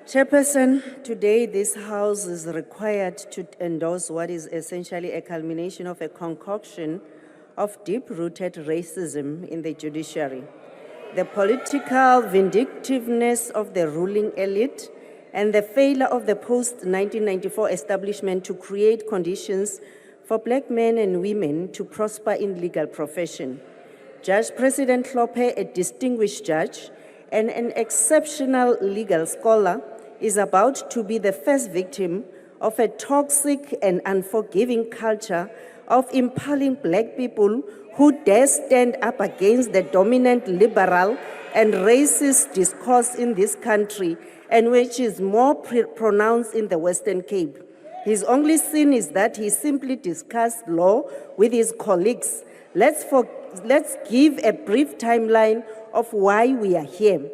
Chairperson, today this House is required to endorse what is essentially a culmination of a concoction of deep-rooted racism in the judiciary, the political vindictiveness of the ruling elite, and the failure of the post-1994 establishment to create conditions for black men and women to prosper in legal profession. Judge President Hlophe, a distinguished judge and an exceptional legal scholar, is about to be the first victim of a toxic and unforgiving culture of impaling black people who dare stand up against the dominant liberal and racist discourse in this country, and which is more pronounced in the Western Cape. His only sin is that he simply discussed law with his colleagues. Let's give a brief timeline of why we are here.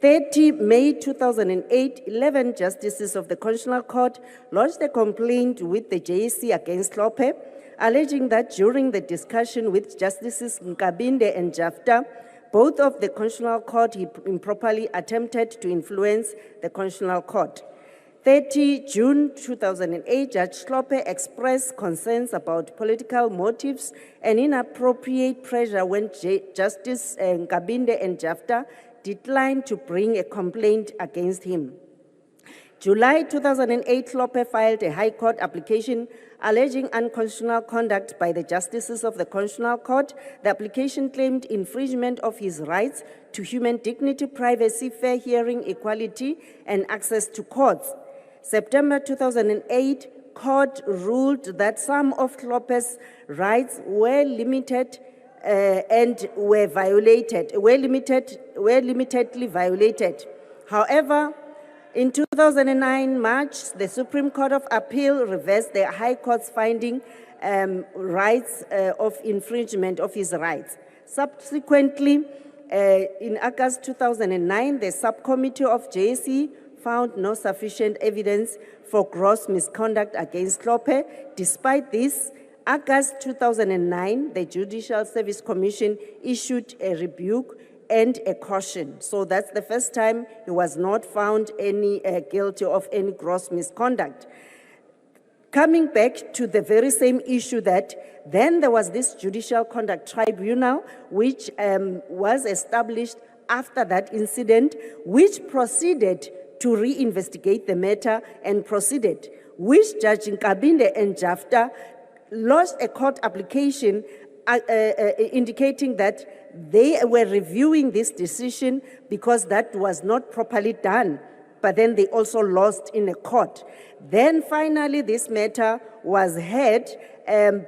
30 May 2008, 11 justices of the Constitutional Court lodged a complaint with the JSC against Hlophe, alleging that during the discussion with Justices Mkhwebane and Jafta, both of the Constitutional Court, he improperly attempted to influence the Constitutional Court. 30 June 2008, Judge Hlophe expressed concerns about political motives and inappropriate pressure when Justice Mkhwebane and Jafta declined to bring a complaint against him. July 2008, Hlophe filed a High Court application alleging unconstitutional conduct by the justices of the Constitutional Court. The application claimed infringement of his rights to human dignity, privacy, fair hearing, equality, and access to courts. September 2008, court ruled that some of Hlophe's rights were limited and were limitedly violated. However, in 2009 March, the Supreme Court of Appeal reversed the High Court's finding of infringement of his rights. Subsequently, in August 2009, the subcommittee of JSC found no sufficient evidence for gross misconduct against Hlophe. Despite this, August 2009, the Judicial Service Commission issued a rebuke and a caution. So that's the first time he was not found guilty of any gross misconduct. Coming back to the very same issue, that then there was this Judicial Conduct Tribunal, which was established after that incident, which proceeded to reinvestigate the matter and proceeded, which Judge Mkhwebane and Jafta lodged a court application indicating that they were reviewing this decision because that was not properly done, but then they also lost in a court. Then finally this matter was heard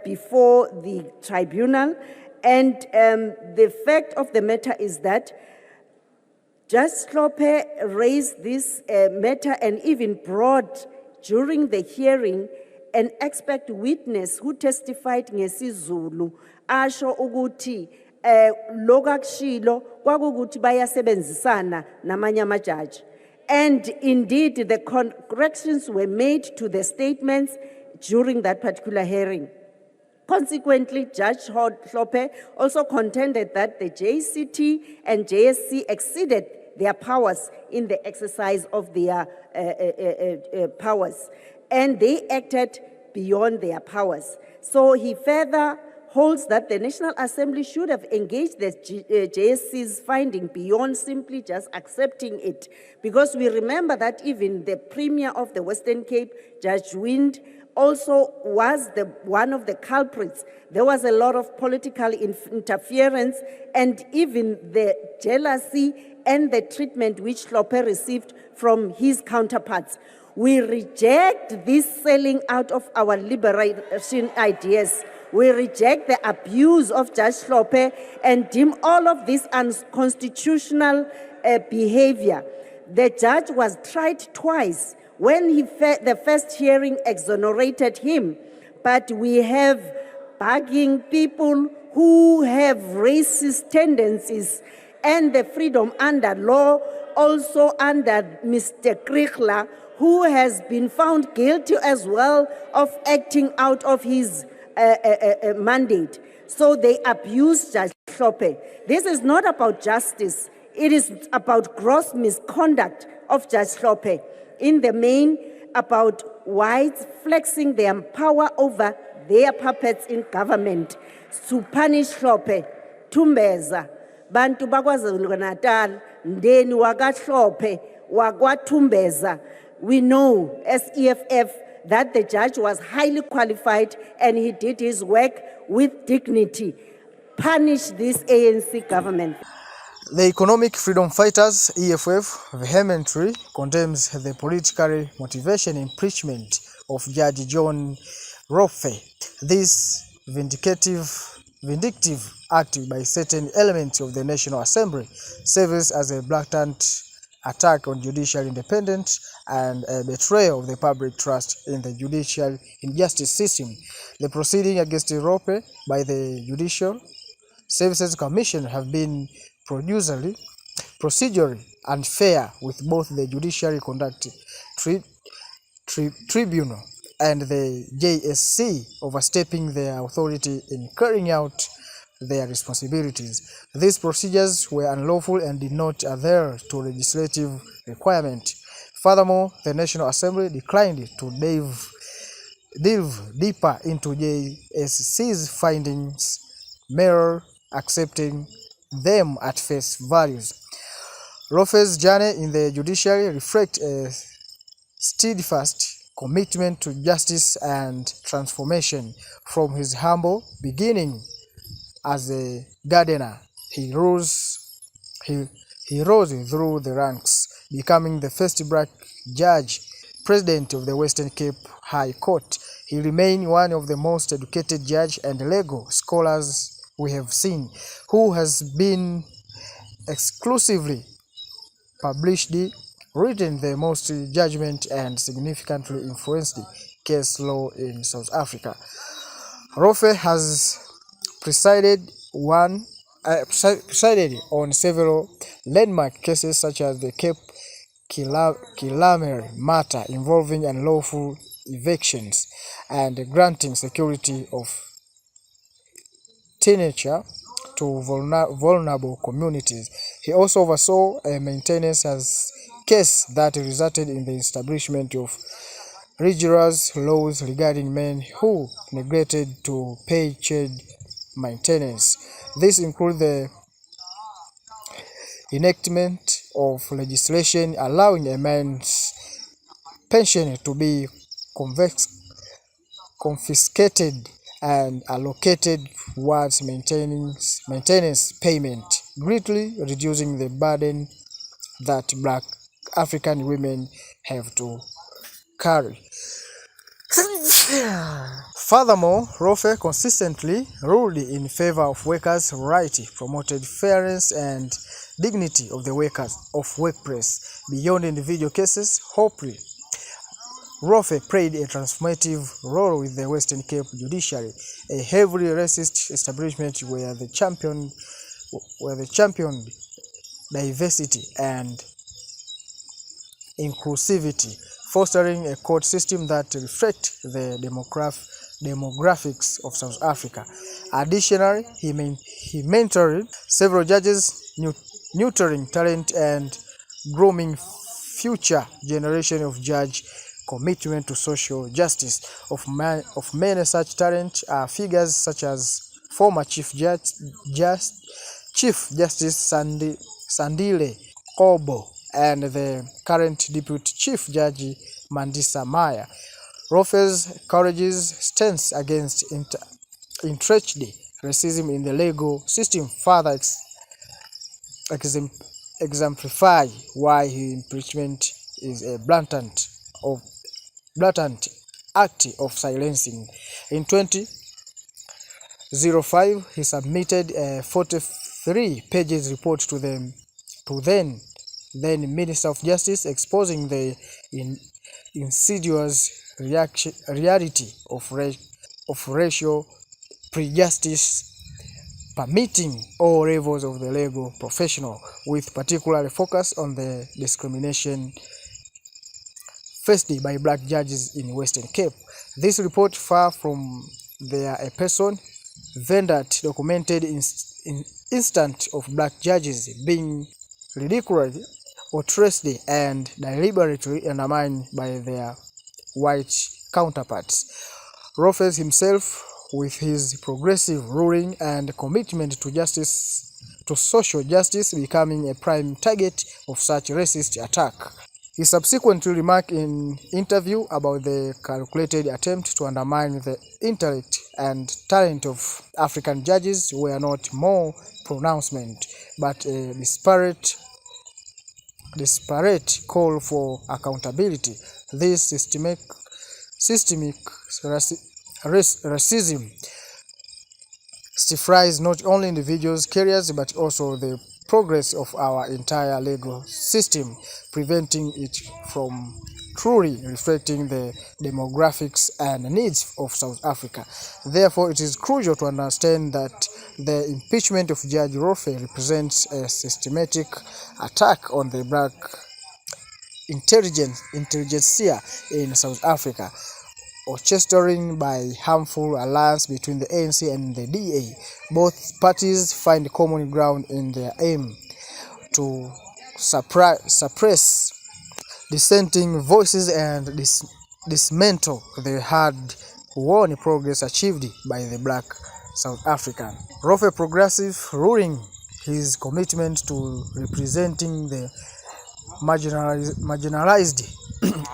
before the tribunal, and the fact of the matter is that Judge Hlophe raised this matter and even brought during the hearing an expert witness who testified ngesiZulu asho ukuthi lokakushilo kwakukuthi bayasebenzisana namanye amajaji, and indeed the corrections were made to the statements during that particular hearing. Consequently, Judge Hlophe also contended that the JCT and JSC exceeded their powers in the exercise of their powers, and they acted beyond their powers. So he further holds that the National Assembly should have engaged the JSC's finding beyond simply just accepting it, because we remember that even the Premier of the Western Cape, Judge Wind, also was one of the culprits. There was a lot of political interference and even the jealousy and the treatment which Hlophe received from his counterparts. We reject this selling out of our liberation ideas. We reject the abuse of Judge Hlophe and deem all of this unconstitutional behavior. The judge was tried twice. When the first hearing exonerated him, but we have bugging people who have racist tendencies, and the freedom under law, also under Mr. Kriegler, who has been found guilty as well of acting out of his mandate. So they abuse Judge Hlophe. This is not about justice. It is about gross misconduct of Judge Hlophe, in the main about whites flexing their power over their puppets in government to punish Hlophe, Tumbeza, Bantu bakwaZulu-Natal, Ndeni wakaHlophe, wakwaTumbeza. We know as EFF that the judge was highly qualified and he did his work with dignity. Punish this ANC government. The Economic Freedom Fighters, EFF, vehemently condemns the politically motivated impeachment of Judge John Hlophe. This vindictive act by certain elements of the National Assembly serves as a blatant attack on judicial independence and a betrayal of the public trust in the judicial injustice system. The proceeding against Hlophe by the Judicial Services Commission have been procedurally unfair, with both the Judiciary Conduct Tribunal and the JSC overstepping their authority in carrying out their responsibilities. These procedures were unlawful and did not adhere to legislative requirement. Furthermore, the National Assembly declined to delve deeper into JSC's findings, merely accepting them at face value. Hlophe's journey in the judiciary reflects a steadfast commitment to justice and transformation. From his humble beginning as a gardener, he rose through the ranks, becoming the first black judge, president of the Western Cape High Court. He remained one of the most educated judges and legal scholars we have seen, who has been exclusively published, written the most judgment and significantly influenced case law in South Africa. Hlophe has presided on several landmark cases such as the Cape Kilamere matter involving unlawful evictions and granting security of tenure to vulnerable communities. He also oversaw a maintenance case that resulted in the establishment of rigorous laws regarding men who neglected to pay child maintenance. This includes the enactment of legislation allowing a man's pension to be confiscated and allocated towards maintenance payment, greatly reducing the burden that black African women have to carry. Furthermore, Hlophe consistently ruled in favor of workers' rights, promoted fairness and dignity of the workers of workplace. Beyond individual cases, Hlophe played a transformative role with the Western Cape Judiciary, a heavily racist establishment where the championed diversity and inclusivity, fostering a court system that reflects the demographics of South Africa. Additionally, he mentored several judges, nurturing talent and grooming future generation of judge. Commitment to social justice of many such talent are figures such as former Chief Justice Sandile Kobo and the current Deputy Chief Judge Mandisa Maya. Hlophe's courageous stance against entrenched racism in the legal system further exemplify why his impeachment is a blatant act of silencing. In 2005, he submitted a 43-page report to then Minister of Justice, exposing the insidious reality of racial prejudice permitting all levels of the legal professional, with particular focus on the discrimination faced by black judges in Western Cape. This report, far from a person vendered, documented instance of black judges being ridiculed outraged and deliberately undermined by their white counterparts. Hlophe himself, with his progressive ruling and commitment to social justice, becoming a prime target of such racist attack. He subsequently remarked in interview about the calculated attempt to undermine the intellect and talent of African judges were not more pronouncement, but a disparate call for accountability. This systemic racism stifles not only individuals' careers but also the progress of our entire legal system, preventing it from truly reflecting the demographics and needs of South Africa. Therefore, it is crucial to understand that the impeachment of Judge Hlophe represents a systematic attack on the black intelligentsia in South Africa, orchestrated by harmful alliance between the ANC and the DA. Both parties find common ground in their aim to suppress dissenting voices and dismantle the hard-won progress achieved by the black South African. Hlophe progressive ruling, his commitment to representing the marginalized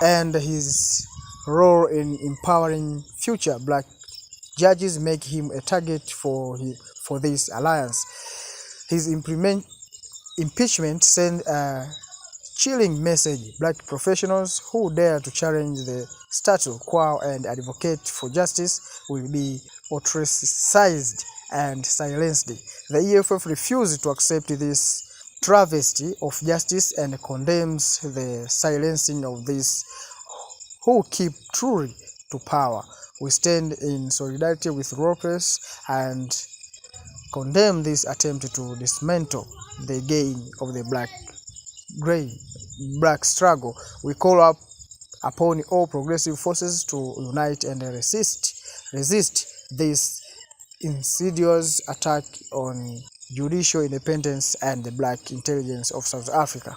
and his role in empowering future black judges make him a target for this alliance. His impeachment sent a chilling message. Black professionals who dare to challenge the status quo and advocate for justice will be ostracized and silenced. The EFF refuses to accept this travesty of justice and condemns the silencing of these who keep truly to power. We stand in solidarity with Hlophe and condemn this attempt to dismantle the gain of the black struggle. We call upon all progressive forces to unite and resist this insidious attack on judicial independence and the black intelligence of South Africa.